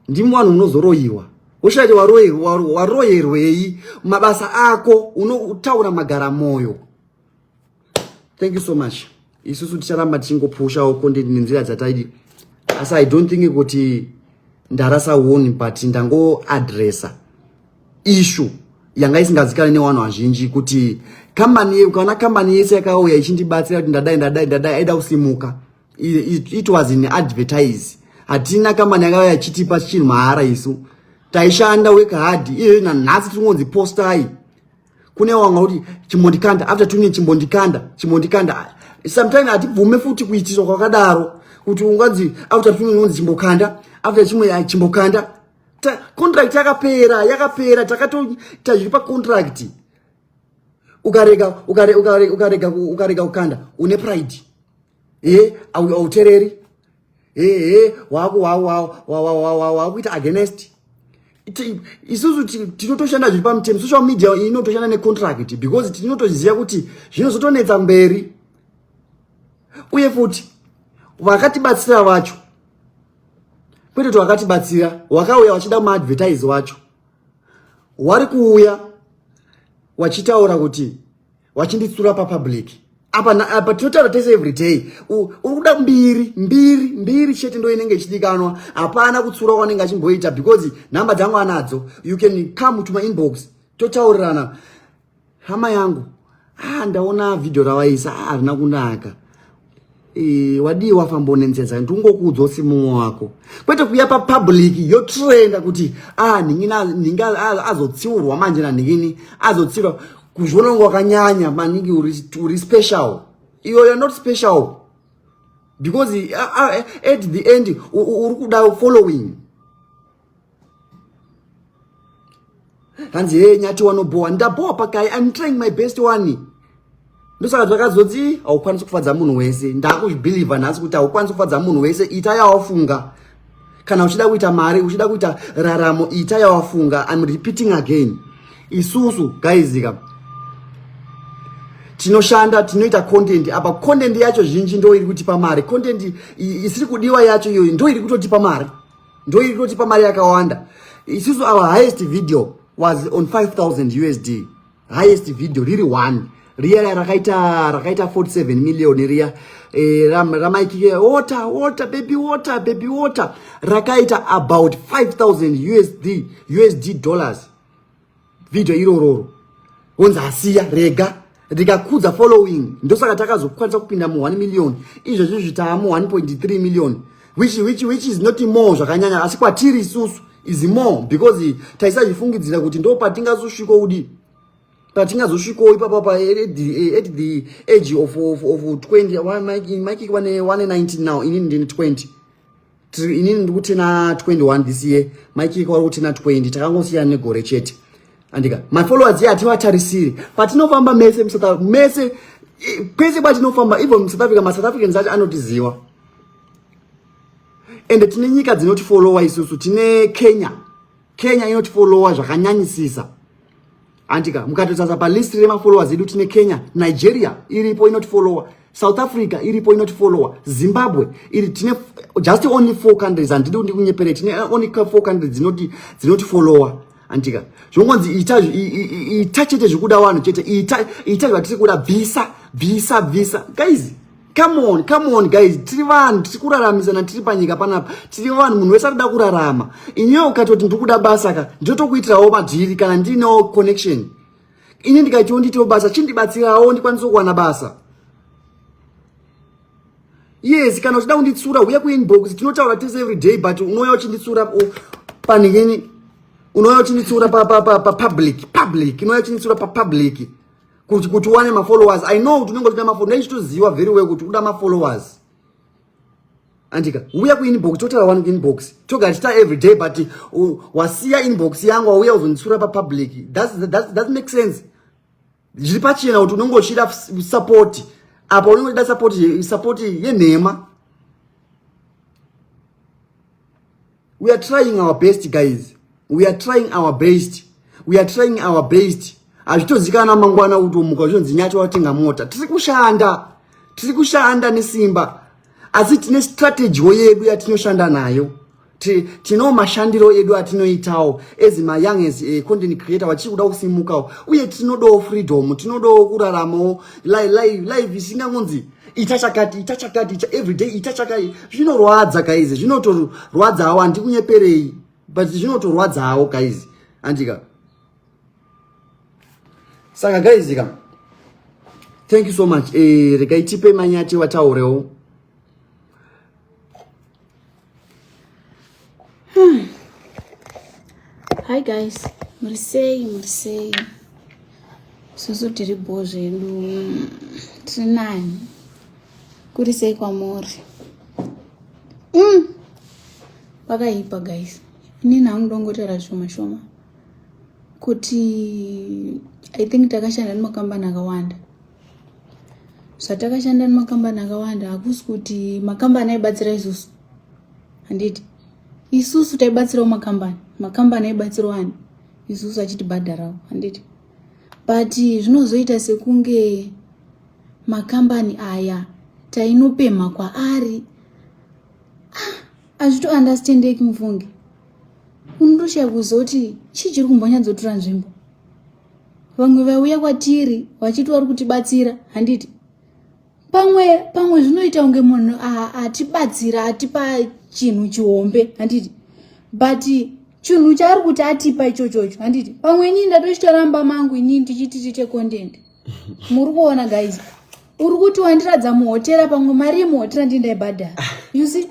Ndimi wanhu unozoroyiwa. Ushati waroyerwei mabasa ako unotaura magara moyo. Thank you so much. Isusu ticharamba tichingopushawo content nenzira dzataidi. Asi I don't think kuti ndarasa woni but ndango addressa issue yanga isingazikana nevanhu vazhinji kuti company ukaona company yese yakauya ichindibatsira kuti ndadai aida kusimuka. It was in advertise hatina kambani yakauya chitipa chinhu mahara isu taishanda weka hard iyo nanhasi tinonzi postai kune wanga kuti chimbondikanda after tune chimbondikanda sometimes atibvume futi kuitiswa kwakadaro kuti unganzi after tune unonzi chimbokanda after chimwe chimbokanda contract yakapera takatoita zviri pacontract ukarega kukanda une pride autereri wakuita against isusu tinotoshanda zviri pamutemo social media inotoshanda necontract because tinotoziva kuti zvinozotonetsa mberi uye futi vakatibatsira vacho kwete kuti vakatibatsira wakauya wachida maadvertise wacho wari kuuya wachitaura kuti wachinditsura papublic apa tinotaura tese every day uri kuda mbiri chete ndo inenge ichidikanwa hapana kutsura kwanenge achimboita because nhamba dzangu anadzo you can come to my inbox totaurirana hama yangu ndaona video rawaisa harina kunaka wadiwa fambonenzedza ndingokuudza usi mumwe wako kwete kuya papublic yotrenda kuti ningi azotsiurwa manje nanhingini azotsiurwa kuzviona ngo wakanyanya maningi uri special you're not special because at the end uri kuda following hanzi nyati wanobowa ndabowa pakai I'm trying my best one ndosaka zvakazodzi haukwanisi kufadza munhu wese ndakuzvibhilivha nhasi kuti haukwanisi kufadza munhu wese ita yawafunga kana uchida kuita mari uchida kuita raramo ita yawafunga I'm repeating again isusu guys tinoshanda tinoita content apa content yacho zhinji ndo iri kutipa mari content isiri kudiwa yacho iyoyo ndo iri kutotipa mari yakawanda isusu our highest video was on 5000 USD highest video riri one riya rakaita 47 million riya ramaikike water baby water rakaita about 5000 USD dollars video irororo wonza asiya rega rikakudza following ndosaka takazokwanisa kupinda mu 1 million izvo zvitamu 1.3 million which is not more zvakanyanya asi kwatiri isusu is more because taisazvifungidzira kuti ndo patingazosvika udi patingazosvika ipapa at the age of 20 Mike 119 now inini ndini 20 inini ndikutena 21 this year Mike kwari kutena 20 takangosiyana negore chete andika my followers yativatarisiri patinofamba mese kwese kwatinofamba even South Africa South Africans acho anotiziva ende tine nyika dzinotifollowa isusu tine Kenya inotifollowa zvakanyanyisisa andika mukatotsatsa palist remafollowers edu tine Kenya Nigeria iripo inotifollowa South Africa iripo inotifollowa Zimbabwe iri tine just only 4 countries andidi kunyeperera tine only 4 countries dzinotifollowa andika zvongonzi ita chete zvikuda vanhu chete ita zvatiri kuda visa guys come on guys tiri vanhu tiri kuraramisana tiri panyika panapa tiri vanhu munhu wese arikuda kurarama inyewe ukatoti ndikuda basa ka ndotokuitirawo madhiri kana ndinewo connection ini ndikatiwo nditewo basa chindibatsirawo ndikwanisa kuwana basa yes kana uchida kunditsura uya kuinbox tinotaura tese every day but unouya uchinditsura panhingini unoya uchinditsura public unoya uchinditsura public kuti uwane mafollowers I know kuti unenge uchida mafollowers ndechitoziva very well kuti uda mafollowers andika uya kuinbox totaura one inbox togachita every day but wasiya inbox yangu wauya uzonditsura public that makes sense zviri pachena kuti unenge uchida support apa unenge uchida support yenhema we are trying our best guys we are trying our best hazvitozikana mangwana utomuka zvonzi nyacho watenga mota tiri kushanda nesimba asi tine strategy yedu yatinoshanda nayo tino mashandiro edu atinoitawo as my young as content creator vachiri kuda kusimukawo uye tinodawo freedom tinodawo kuraramawo live isingangonzi ita chakati everyday ita chakati zvinorwadza guys zvinotorwadzawo handikunyeperei but zvinotorwadzawo guys andika saka guys thank you so much regai tipe manyati wataurewo Hi guys, murisei. Susu tiri bozvedu. Tinani. Kurisei kwamuri. Pakaipa guys. Inini hangu shoma. Kuti I think takashanda nemakambani akawanda. Zvatakashanda nemakambani akawanda hakusi kuti makambani aibatsira isusu. Handiti. Isusu taibatsirawo makambani aibatsirawo ani. Isusu achitibhadharawo. Handiti. But zvinozoita sekunge makambani aya tainopemha kwaari. Azvito understandeki mufungi. Unotoshaya kuzoti chiri kumbonyadzotora nzvimbo. Vamwe vauya kwatiri vachiti vari kutibatsira. Handiti. Pamwe zvinoita unge munhu atibatsira atipa chinhu chihombe. Handiti. But chinhu chaari kuti atipa ichochocho. Handiti. Pamwe inini ndatochitoramba mangu inini ndichiti content. Muri kuona guys. Uri kuti wandiradza muhotera pamwe mari yemuhotera ndindaibhadhara. You see?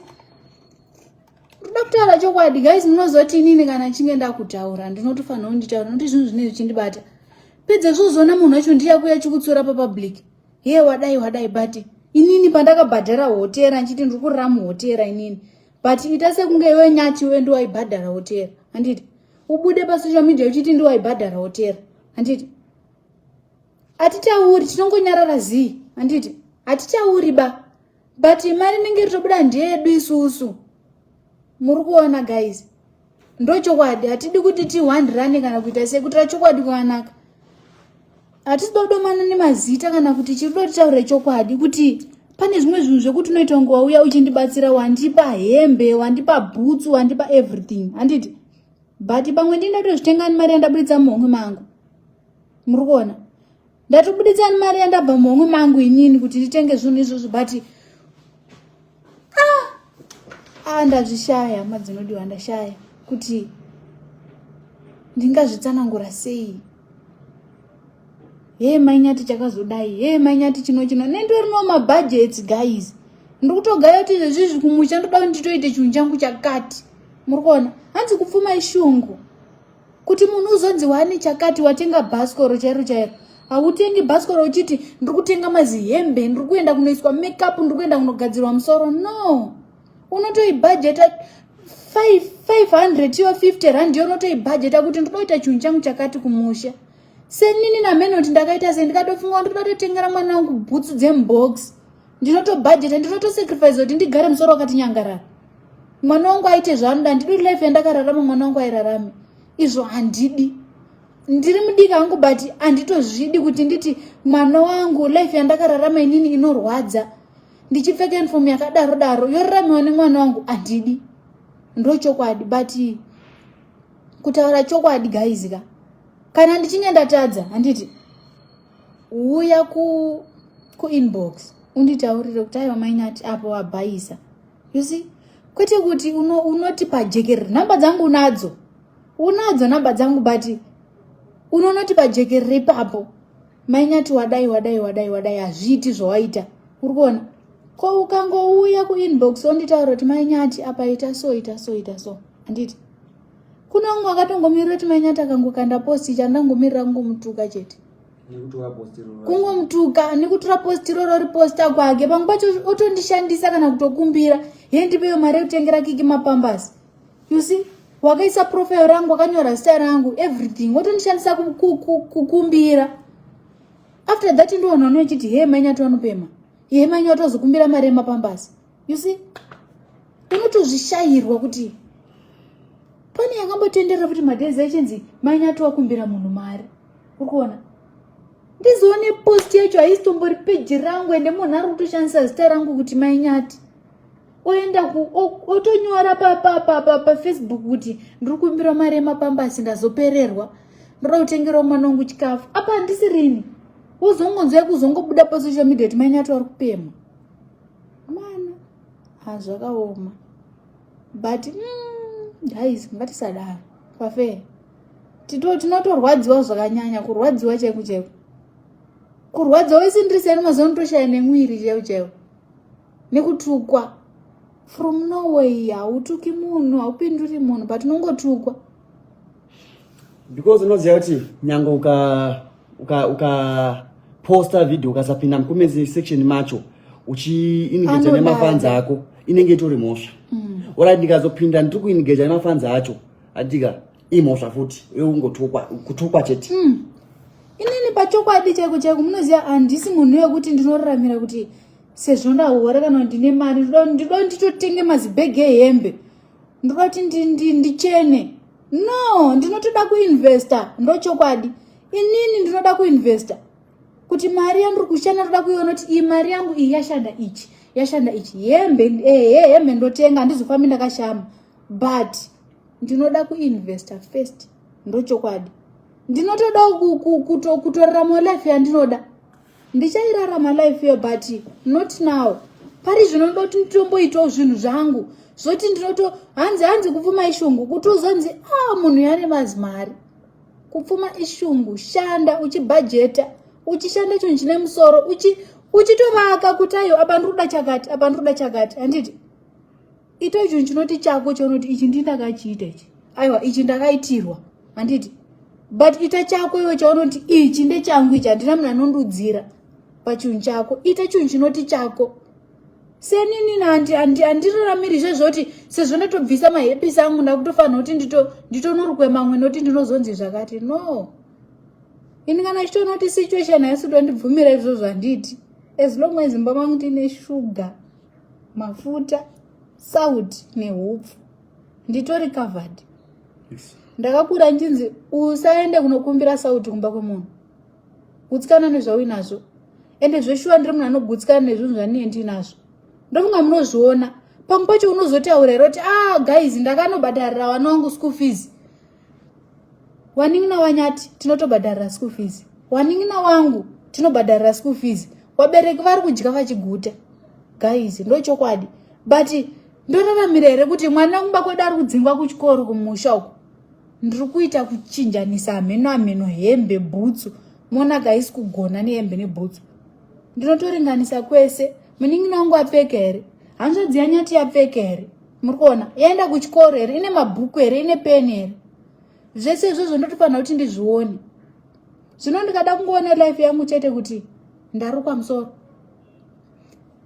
Kutaura chokwadi guys, munozoti inini kana chinge ndakutaura ndinotofanira kunditaura nokuti zvinhu zvinezvi chindibata. Pedza zvozona munhu wacho ndiyakuya chikutsura papublic. Wadai but inini pandakabhadhara hotera nchiti ndiri kurira muhotera inini. But ita sekunge iwe nyati wewe ndiwe waibhadhara hotera. Handiti. Ubude pa social media uchiti ndiwe waibhadhara hotera. Handiti. Atitauri tinongonyarara zii. Handiti. Atitauri ba. But mari ninge ritobuda ndedu isusu. Muri kuona guys. Ndochokwadi atidi kuti ti100 kana kuita sekuti chokwadi kwanaka. Atisidodomana nemazita kana kuti chirido taure chokwadi kuti pane zvimwe zvinhu zvekuti unoita unge wauya uchindibatsira wandipa hembe, wandipa boots, wandipa everything. Handiti. But pamwe ndindatozvitenga mari yandabuditsa muhomwe mangu. Muri kuona? Ndatobuditsa mari yandabva muhomwe mangu inini kuti nditenge zvinhu izvozvo but ndazvishaya madzinodiwa ndashaya kuti ndingazvitsanangura sei. Mainyati chakazodai. Mainyati chino nendorino mabudgets guys. Ndikutogaya kuti izvezvi kumusha ndoda kuti nditoite chinhu changu chakati. Muri kuona? Hanzi kupfuma ishungu. Kuti munhu uzonzi wani chakati watenga bhasikoro chairo. Hautengi bhasikoro uchiti ndiri kutenga mazihembe, ndiri kuenda kunoiswa makeup, ndiri kuenda kunogadzirwa musoro. No. Unotoibudgeta 500 iwa 50 rand unotoibudgeta kuti ndoita chinhu changu chakati kumusha. Senini namenoti ndakaita ndikatofunga kuti ndatotengera mwana wangu boots dzembox. Ndinotobudgeta ndinotosacrifice kuti ndigare musoro wakati nyangarara. Mwana wangu aite zvaanoda, ndidi life yandakararama mwana wangu airarame. Izvo handidi. Ndiri mudiki hangu but handitozvidi kuti nditi mwana wangu life yandakararama inini inorwadza. Ndichipfeka uniform yakadaro yoraramiwa nemwana wangu handidi. Ndochokwadi but kutaura chokwadi guys ka. Kana ndichinge ndatadza handiti uya ku inbox unditaurire kuti aiwa mainyati apo wabhaisa. You see? Kwete kuti unoti pajekerere namba dzangu unadzo namba dzangu but unonoti pajekerere ipapo mainyati wadai hazviiti zvawaita. Uri kuona? Ko ukangouya ku inbox unditaurire kuti mainyati apa ita so. Handiti. Kuna umwe akatongomirira kuti mainyati akangokanda posti chandangomirira kungomutuka chete. Kungomutuka nekutora posti roro riposta kwake pamwe pacho otondishandisa kana kutokumbira ndipewo mari yekutengera kiki mapambasi. You see? Wakaisa profile rangu wakanyora zita rangu everything otondishandisa kukumbira. After that ndoona nochiti mainyati wanopema. Mainyati wazokumbira mari yemapambasi. You see? Unotozvishayirwa kuti pane yakambotendera kuti madhezi achinzi mainyati wakumbira munhu mari. Uri kuona? Ndizoone post yacho haisitombori page rangu ende munhu ari kutoshandisa zita rangu kuti mainyati. Oenda otonyora pa Facebook kuti ndiri kukumbira mari yemapambasi ndazopererwa. Ndoda kutengera mwana wangu chikafu. Apa handisi rini. Uzongonzwa kuzongobuda pa social media kuti mainyati wari kupema. Mana. Zvakaoma. But guys, ngatisadaro. Pafe. Tinotorwadziwa zvakanyanya, kurwadziwa chaiko. Kurwadziwa isindiriseni mazonotoshaya nemwiri chaiko. Nekutukwa. from Norway hautuki munhu haupinduri munhu but unongotukwa because unoziva kuti nyange uka posta video ukasapinda mukomezi section macho uchiengage nemafans ako inenge itori mhosva. Ora ndikazopinda ndiri kuengage nemafans acho andika imhosva futi kutukwa chete. Inini pachokwadi chaiko munoziva handisi munhu wekuti ndinoraramira kuti sezvo ndahora kana ndine mari ndido nditotenge mazibhegi ehembe ndoda kuti ndichene. No, ndinotoda kuinvesta ndochokwadi. Inini ndinoda kuinvesta kuti mari yandiri kushanda ndoda kuiona kuti iyi mari yangu iyi yashanda ichi hembe ndotenga handizofambi ndakashama but ndinoda kuinvesta first ndochokwadi. Ndinotoda kutorarama life yandinoda ndichairarama life yo but not now. Pari zvinoda kuti nditomboitawo zvinhu zvangu zvoti ndinoto hanzi kupfuma ishungu kuti uzonzi munhu yane mazimari. Kupfuma ishungu shanda uchibhajeta uchishanda chinhu chine musoro uchitovaka kuti ayo apa ndikuda chakati handiti ito chinhu chinoti chako chaunoti ichi ndindakachiita ichi aiwa ichi ndakaitirwa handiti but ita chako iwe chaunoti ichi ndechangu ichi handina munhu anondudzira pachinhu chako. Ita chinhu chinoti chako. Senini handiraramiri zvezvoti sezvo ndatobvisa mahepisi angu ndakutofanira kuti nditonurukwe mamwe noti ndinozonzi zvakati. No, ini kana chitoona kuti situation haisi kutondibvumira izvozvo handiti. As long as imba mangu tine shuga, mafuta, salt nehupfu nditori covered. Ndakakura ndinzi usaende kunokumbira salt kumba kwemunhu, gutsikana nezvauinazvo. Ende zveshuwa ndiri munhu anogutsikana nezvinhu zvandinenge ndinazvo. Ndofunga munozviona pamwe pacho unozotaura roti guys ndakanobhadharira vana vangu school fees. Waningina wanyati tinotobhadharira school fees. Waningina wangu tinobhadharira school fees. Wabereki vari kudya vachiguta. Guys ndochokwadi. But ndoraramira here kuti mwana wangu bakwedu ari kudzingwa kuchikoro kumusha uko. Ndiri kuita kuchinjanisa ameno hembe bhutsu. Mona guys kugona nehembe nebhutsu. Ndinotoringanisa kwese. Muningina wangu apfeka here. Hanzvadzi yanyati yapfeka here. Muri kuona yaenda kuchikoro here, ine mabhuku here, ine peni here. Zvese izvozvo ndotofanira kuti ndizvione. Zvino ndikada kungoona life yangu chete kuti ndarukwa musoro.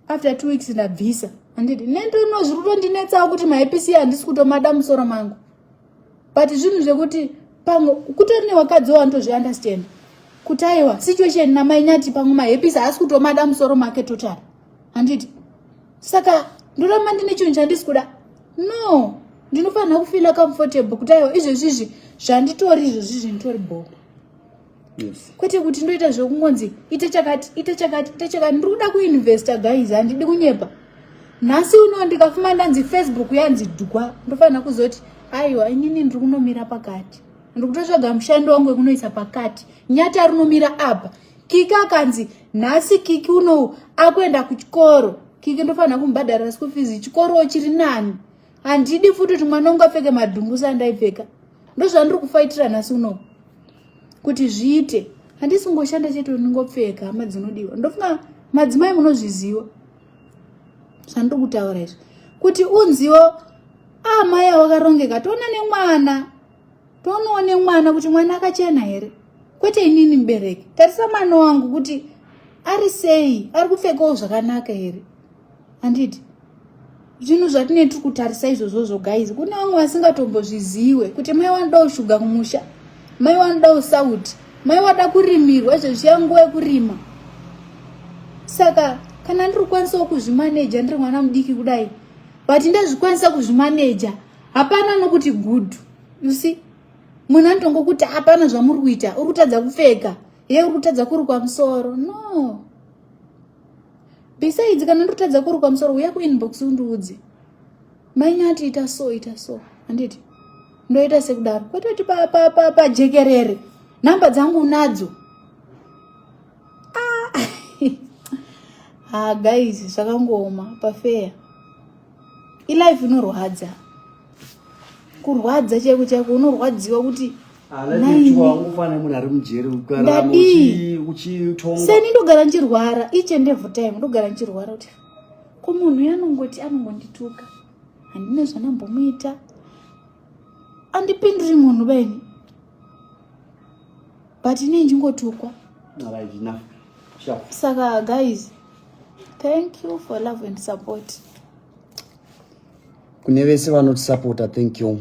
After 2 weeks ndabvisa. Handiti ndinozvirutondinetsawo kuti maepisi handisi kutomada musoro mangu. But zvinhu zvekuti pamwe kutori nevakadzi wandozviunderstand. Kuti aiwa situation namai nyati pamwe mahepisi haasi kutomada musoro make totally. Handiti saka ndoramba ndine chinhu chandisi kuda. No, ndinofanira kufila comfortable kuti aiwa izvezvizvi zvanditori izvezvizvi nditori bhoko. Yes. Kwete kuti ndoita zvekungonzi ite chakati ndiri kuda kuinvesta guys handidi kunyepa. Nhasi uno ndikafuma ndanzi Facebook yanzi dhugwa ndofanira kuzoti aiwa inini ndiri kunomira pakati. Ndiri kutotsvaga mushando wangu wekunoisa pakati. Nyati ari kunomira apa. Kiki akanzi nhasi Kiki uno akuenda kuchikoro. Kiki ndofanira kumubhadharira school fees chikoro chiri nani. Handidi futi kuti mwana wangu apfeke madhumbusa andaipfeka. Ndozvandiri kufaitira nhasi uno. Kuti zviite handisi kungoshanda chete ndingopfeka hama dzinodiwa. Ndofunga madzimai munozviziva zvandiri kutaura izvi kuti unziwo mai wakarongeka toonawo nemwana kuti mwana akachena here. Kwete inini mubereki tarisa mwana wangu kuti ari sei, ari kupfekawo zvakanaka here. Handiti zvinhu zvatinenge tiri kutarisa izvozvo guys. Kune vamwe vasingatombozviziwe kuti mai wanodawo shuga kumusha, mai wanodawo sauti, mai wada kurimirwa izvezviya nguva yekurima. Saka kana ndiri kukwanisawo kuzvimaneja ndiri mwana mudiki kudai but ndazvikwanisa kuzvimaneja hapana nokuti good. You see munhu anotongokuti hapana zvamuri kuita, uri kutadza kupfeka uri kutadza kurukwa musoro. No, besides kana ndiri kutadza kurukwa musoro uya kuinbox undiudze mai nyati ita so handiti ndoita sekudaro. Kwete kuti pajekerere namba dzangu unadzo. Guys zvakangoma pafeya. Ilife inorwadza. Kurwadza cheko unorwadziwa kuti ufana munhu ari mujeri ukarama uchitonga. Seni ndogara nchirwara each and every time ndogara nchirwara kuti ko munhu anongondituka. handine zvanambomuita, andipinduri munhu beni, but ine ndingotukwa. Alright, enough. Sharp. Saka guys, thank you for love and support. Kune vese vanotisupporta, thank you.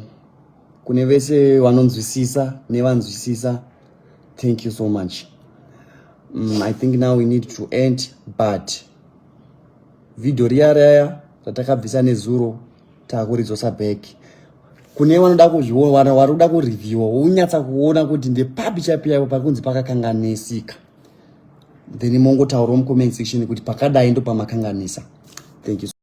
Kune vese vanonzwisisa nevanzwisisa, thank you so much. I think now we need to end, but video riya ratakabvisa nezuro takuridzosa back. Kune vanoda kuzviona, varikuda kureviewa, unyatsa kuona kuti ndepapi chapi yapo pakunzi pakakanganisika, then mongotaura mucomment section kuti pakadai ndo pamakanganisa. Thank you.